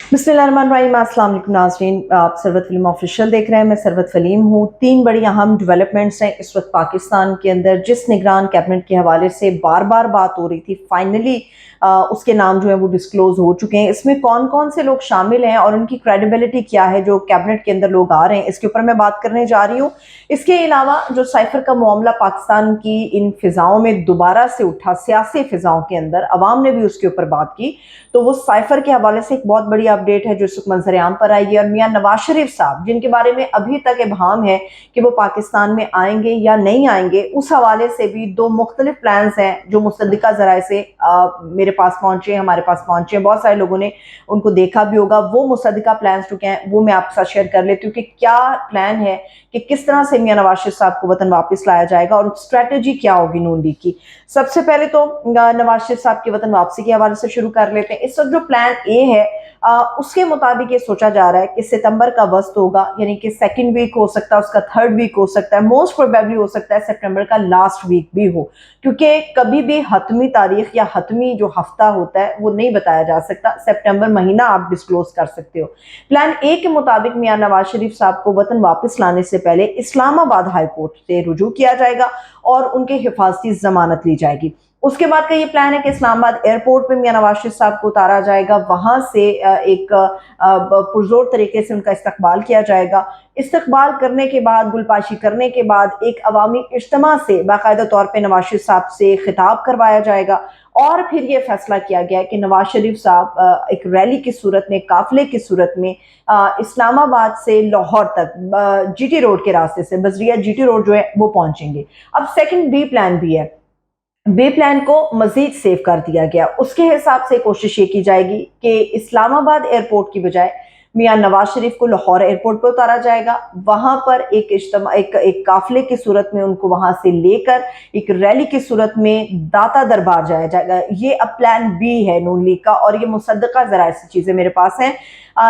बिस्मिल्लाहिर्रहमानिर्रहीम। अस्सलाम वालेकुम नाज़रीन, आप सरवत फिल्म ऑफिशियल देख रहे हैं। मैं सरवत फलीम हूँ। 3 बड़ी अहम डेवलपमेंट्स हैं इस वक्त पाकिस्तान के अंदर, जिस निगरान कैबिनेट के हवाले से बार बार बात हो रही थी, फाइनली उसके नाम जो है वो डिस्क्लोज हो चुके हैं। इसमें कौन कौन से लोग शामिल हैं और उनकी क्रेडिबिलिटी क्या है, जो कैबिनेट के अंदर लोग आ रहे हैं, इसके ऊपर मैं बात करने जा रही हूँ। इसके अलावा जो साइफर का मामला पाकिस्तान की इन फिजाओं में दोबारा से उठा, सियासी फिजाओं के अंदर अवाम ने भी उसके ऊपर बात की, तो वो साइफर के हवाले से एक बहुत बड़ी अपडेट है जो इस वक्त मंजर आम पर आई है। और मियां नवाज शरीफ साहब, जिनके बारे में अभी तक इबहम है कि वो पाकिस्तान में आएंगे या नहीं आएंगे, उस हवाले से भी 2 मुख्तलिफ प्लान्स हैं जो मुसद्दिका जराए से मेरे पास पहुंचे, हमारे पास पहुंचे। बहुत सारे लोगों ने उनको देखा भी होगा। वो मुसद्दिका प्लान्स जो हैं वो मैं आपके साथ शेयर कर लेती हूँ कि क्या प्लान है, कि किस तरह से मियां नवाज शरीफ साहब को वतन वापस लाया जाएगा और स्ट्रेटेजी क्या होगी नून लीग की। सबसे पहले तो नवाज शरीफ साहब की वतन वापसी के हवाले से शुरू कर लेते हैं। इस वक्त जो प्लान ए है, उसके मुताबिक ये सोचा जा रहा है कि सितंबर का वस्त होगा, यानी कि सेकंड वीक हो सकता है, उसका थर्ड वीक हो सकता है, मोस्ट प्रोबेबली हो सकता है सितंबर का लास्ट वीक भी हो, क्योंकि कभी भी हतमी तारीख या हतमी जो हफ्ता होता है वो नहीं बताया जा सकता। सितंबर महीना आप डिस्क्लोज कर सकते हो। प्लान ए के मुताबिक मियां नवाज शरीफ साहब को वतन वापस लाने से पहले इस्लामाबाद हाई कोर्ट से रुजू किया जाएगा और उनके हिफाजती जमानत ली जाएगी। उसके बाद का ये प्लान है कि इस्लामाबाद एयरपोर्ट पे मियां नवाज शरीफ साहब को उतारा जाएगा, वहां से एक पुरजोर तरीके से उनका इस्तकबाल किया जाएगा। इस्तकबाल करने के बाद, गुलपाशी करने के बाद, एक अवामी इज्तिमा से बाकायदा तौर पर नवाज शरीफ साहब से खिताब करवाया जाएगा और फिर ये फैसला किया गया है कि नवाज शरीफ साहब एक रैली की सूरत में, काफिले की सूरत में इस्लामाबाद से लाहौर तक जीटी रोड के रास्ते से, बजरिया जीटी रोड जो है वो पहुंचेंगे। अब सेकंड बी प्लान भी है। बे प्लान को मजीद सेव कर दिया गया। उसके हिसाब से कोशिश ये की जाएगी कि इस्लामाबाद एयरपोर्ट की बजाय मियां नवाज शरीफ को लाहौर एयरपोर्ट पर उतारा जाएगा। वहां पर एक काफिले की सूरत में उनको वहां से लेकर एक रैली की सूरत में दाता दरबार जाया जाएगा। ये अब प्लान बी है नून लीग का, और ये मुसद्दका जराए से चीजें मेरे पास हैं।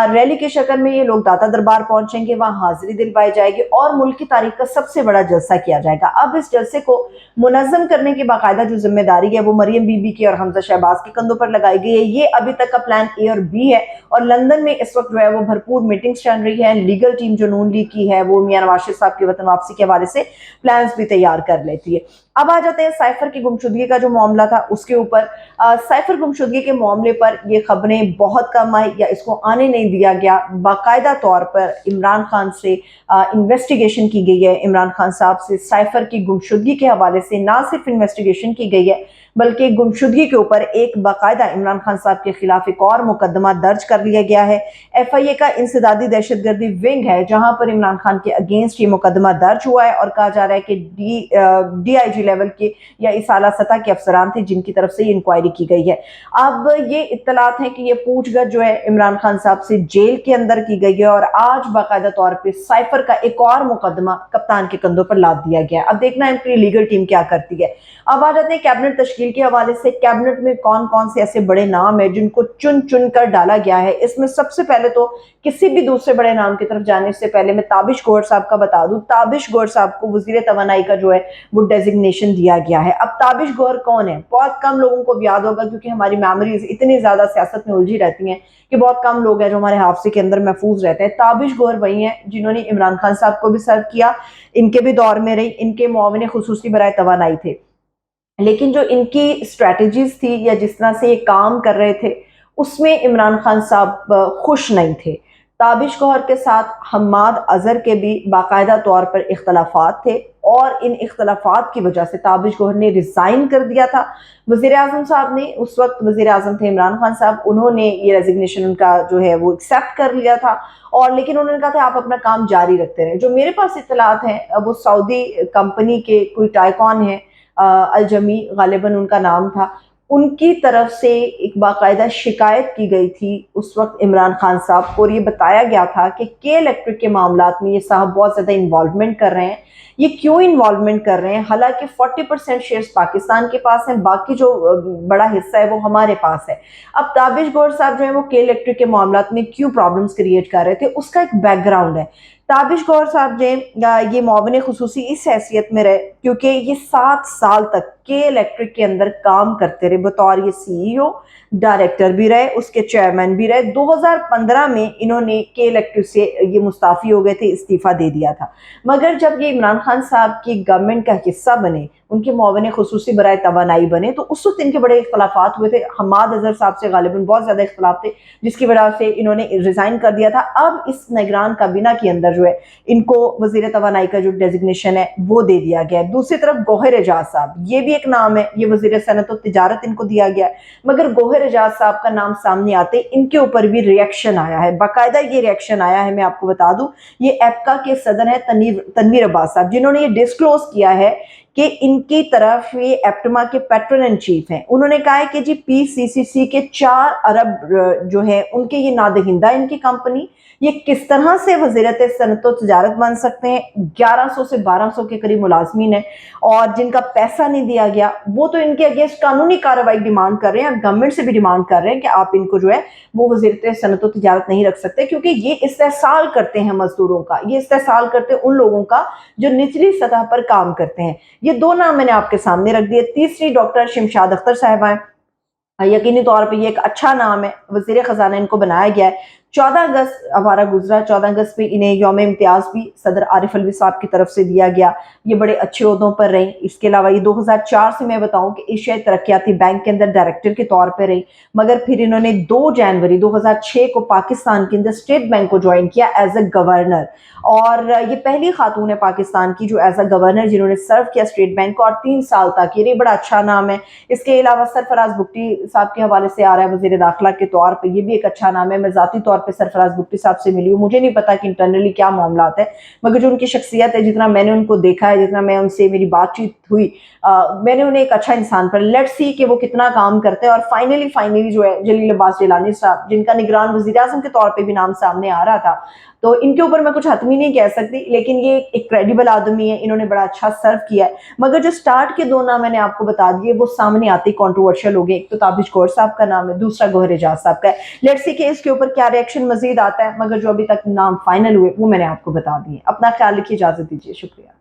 रैली की शक्ल में ये लोग दाता दरबार पहुंचेंगे, वहां हाजिरी दिलवाई जाएगी और मुल्क की तारीख का सबसे बड़ा जलसा किया जाएगा। अब इस जलसे को मुनज़्ज़म करने की बाकायदा जो जिम्मेदारी है वो मरियम बीबी की और हमजा शहबाज के कंधों पर लगाई गई है। ये अभी तक का प्लान ए और बी है, और लंदन में इस वक्त जो है वो भरपूर मीटिंग्स चल रही है। लीगल टीम जो नून लीग की है वो मियां नवाज शरीफ साहब की वतन वापसी के हवाले से प्लान्स भी तैयार कर लेती है। अब आ जाते हैं साइफर की गुमशुदगी का जो मामला था उसके ऊपर। साइफर गुमशुदगी के मामले पर ये खबरें बहुत कम आई या इसको आने नहीं दिया गया। बाकायदा तौर पर इमरान खान से इन्वेस्टिगेशन की गई है। इमरान खान साहब से साइफर की गुमशुदगी के हवाले से ना सिर्फ इन्वेस्टिगेशन की गई है, बल्कि गुमशुदगी के ऊपर एक बाकायदा इमरान खान साहब के खिलाफ एक और मुकदमा दर्ज कर लिया गया है। FIA का इंसदादी दहशतगर्दी विंग है जहां पर इमरान खान के अगेंस्ट ये मुकदमा दर्ज हुआ है, और कहा जा रहा है कि DIG लेवल के या इस आला सतह के अफसरान थे जिनकी तरफ से ये इंक्वायरी की गई है। अब ये इत्तलात है कि ये पूछगछ जो है इमरान खान साहब से जेल के अंदर की गई है, और आज बाकायदा तौर पर साइफर का एक और मुकदमा कप्तान के कंधों पर लाद दिया गया। अब देखना है इनकी लीगल टीम क्या करती है। अब आ जाते हैं कैबिनेट तश्कील के हवाले से। कैबिनेट में कौन कौन से ऐसे बड़े नाम है जिनको चुन चुन कर डाला गया है। इसमें सबसे पहले तो किसी भी दूसरे बड़े नाम की तरफ जाने से पहले मैं ताबिश गौहर साहब का बता दूं। ताबिश गौहर साहब को वजीर तवानाई का जो है वो डेजिग्नेशन दिया गया है। अब ताबिश गौहर कौन है, बहुत कम लोगों को याद होगा, क्योंकि हमारी मेमोरीज इतनी ज्यादा सियासत में उलझी रहती हैं कि बहुत कम लोग हैं जो हमारे हाफजे के अंदर महफूज रहते हैं। ताबिश गौहर वही हैं जिन्होंने इमरान खान साहब को भी सर्व किया, इनके भी दौर में रही, इनके मुआविन खुसूसी बराए तवानाई थे। लेकिन जो इनकी स्ट्रेटजीज थी या जिस तरह से ये काम कर रहे थे उसमें इमरान खान साहब खुश नहीं थे। ताबिश गौहर के साथ हम्माद अजहर के भी बाकायदा तौर पर इख्तलाफात थे, और इन इख्तलाफात की वजह से ताबिश गौहर ने रिजाइन कर दिया था। वजीर आजम साहब ने, उस वक्त वजीर आजम थे इमरान खान साहब, उन्होंने ये रेजिग्नेशन उनका जो है वो एक्सेप्ट कर लिया था, और लेकिन उन्होंने कहा था आप अपना काम जारी रखते रहे। जो मेरे पास इत्तलात हैं वो सऊदी कंपनी के कोई टाइकॉन है, अलजमी गालिबन उनका नाम था, उनकी तरफ से एक बाकायदा शिकायत की गई थी उस वक्त इमरान खान साहब को, और ये बताया गया था कि के इलेक्ट्रिक के मामलात में ये साहब बहुत ज़्यादा इन्वॉल्वमेंट कर रहे हैं। ये क्यों इन्वॉल्वमेंट कर रहे हैं, हालांकि 40% शेयर्स पाकिस्तान के पास हैं, बाकी जो बड़ा हिस्सा है वो हमारे पास है। अब ताबिश गौहर साहब जो है वो के इलेक्ट्रिक के मामलात में क्यों प्रॉब्लम्स क्रिएट कर रहे थे, उसका एक बैकग्राउंड है। ताबिश गौर साहब जे ये मुआविन खुसूसी इस हैसियत में रहे क्योंकि ये 7 साल तक के इलेक्ट्रिक के अंदर काम करते रहे, बतौर ये सीईओ, डायरेक्टर भी रहे, उसके चेयरमैन भी रहे। 2015 में इन्होंने के इलेक्ट्रिक से ये मुस्ताफ़ी हो गए थे, इस्तीफ़ा दे दिया था। मगर जब ये इमरान खान साहब की गवर्नमेंट का हिस्सा बने, उनके मुआविन खुसूसी बराए तवानाई बने, तो उस वक्त इनके बड़े इख्तलाफात हुए थे। हमाद अजहर साहब से गालिबन बहुत ज़्यादा इख्तलाफ थे, जिसकी वजह से इन्होंने रिज़ाइन कर दिया था। अब इस निगरान काबीना के अंदर जो है इनको वज़ीर तवानाई का जो डेजिग्नेशन है वो दे दिया गया है। दूसरी तरफ गौहर एजाज साहब, ये भी एक नाम है, ये वज़ीर सनअत और तिजारत इनको दिया गया है। मगर गौहर एजाज साहब का नाम सामने आते इनके ऊपर भी रिएक्शन आया है, बाकायदा ये रिएक्शन आया है। मैं आपको बता दूं, ये एप्का के सदर है तनवीर अब्बास साहब, जिन्होंने ये डिस्क्लोज किया है कि इनकी तरफ ये एप्टमा के पैट्रन इन चीफ हैं। उन्होंने कहा है कि जी पीसीसीसी के 4 अरब जो है उनके ये नादहिंदा इनकी कंपनी, ये किस तरह से वज़ीरत सनअत व तिजारत बन सकते हैं। 1100 से 1200 के करीब मुलाजमीन है और जिनका पैसा नहीं दिया गया, वो तो इनके अगेंस्ट कानूनी कार्रवाई डिमांड कर रहे हैं, गवर्नमेंट से भी डिमांड कर रहे हैं कि आप इनको जो है वो वज़ीरत सनअत व तिजारत नहीं रख सकते, क्योंकि ये इस्तेहसाल करते हैं मजदूरों का, ये इस्तेहसाल करते हैं उन लोगों का जो निचली सतह पर काम करते हैं। ये 2 नाम मैंने आपके सामने रख दिए। तीसरी डॉक्टर शमशाद अख्तर साहिबा हैं, यकीनी तौर पे ये एक अच्छा नाम है, वज़ीर ख़जाना इनको बनाया गया है। 14 अगस्त हमारा गुजरा, 14 अगस्त पे इन्हें यौम इम्तियाज़ भी सदर आरिफ अलवी साहब की तरफ से दिया गया। ये बड़े अच्छे ओहदों पर रही। इसके अलावा ये 2004 से मैं बताऊं कि एशियाई तरक्याती बैंक के अंदर डायरेक्टर के तौर पर रही, मगर फिर इन्होंने 2 जनवरी 2006 को पाकिस्तान के अंदर स्टेट बैंक को ज्वाइन किया एज ए गवर्नर, और ये पहली खातून है पाकिस्तान की जो एज ए गवर्नर जिन्होंने सर्व किया स्टेट बैंक को, और 3 साल तक। ये बड़ा अच्छा नाम है। इसके अलावा सरफराज बुगटी साहब के हवाले से आ रहा है वज़ीर दाखिला के तौर पर, ये भी एक अच्छा नाम है। मैं ज़ाती तौर पे सरफराज बुगटी साहब से मिली हूँ, मुझे नहीं पता कि इंटरनली क्या मामलात है, मगर जो उनकी शख्सियत है, जितना मैंने उनको देखा है, जितना मैं उनसे मेरी बातचीत हुई, मैंने उन्हें एक अच्छा इंसान पर, लेट्स सी कि वो कितना काम करते हैं। और फाइनली जो है जलील अब्बास जिलानी साहब, जिनका निगरान वज़ीर आज़म के तौर पर भी नाम सामने आ रहा था, तो इनके ऊपर मैं कुछ हतमी नहीं कह सकती, लेकिन ये एक क्रेडिबल आदमी है, इन्होंने बड़ा अच्छा सर्व किया है। मगर जो स्टार्ट के 2 नाम मैंने आपको बता दिए वो सामने आते ही कॉन्ट्रोवर्शियल हो गए। एक तो ताबिश गौर साहब का नाम है, दूसरा गौहर एजाज साहब का है। लेट्स सी कि इसके ऊपर क्या रिएक्शन मजीद आता है, मगर जो अभी तक नाम फाइनल हुए वो मैंने आपको बता दिए। अपना ख्याल रखिए, इजाजत दीजिए, शुक्रिया।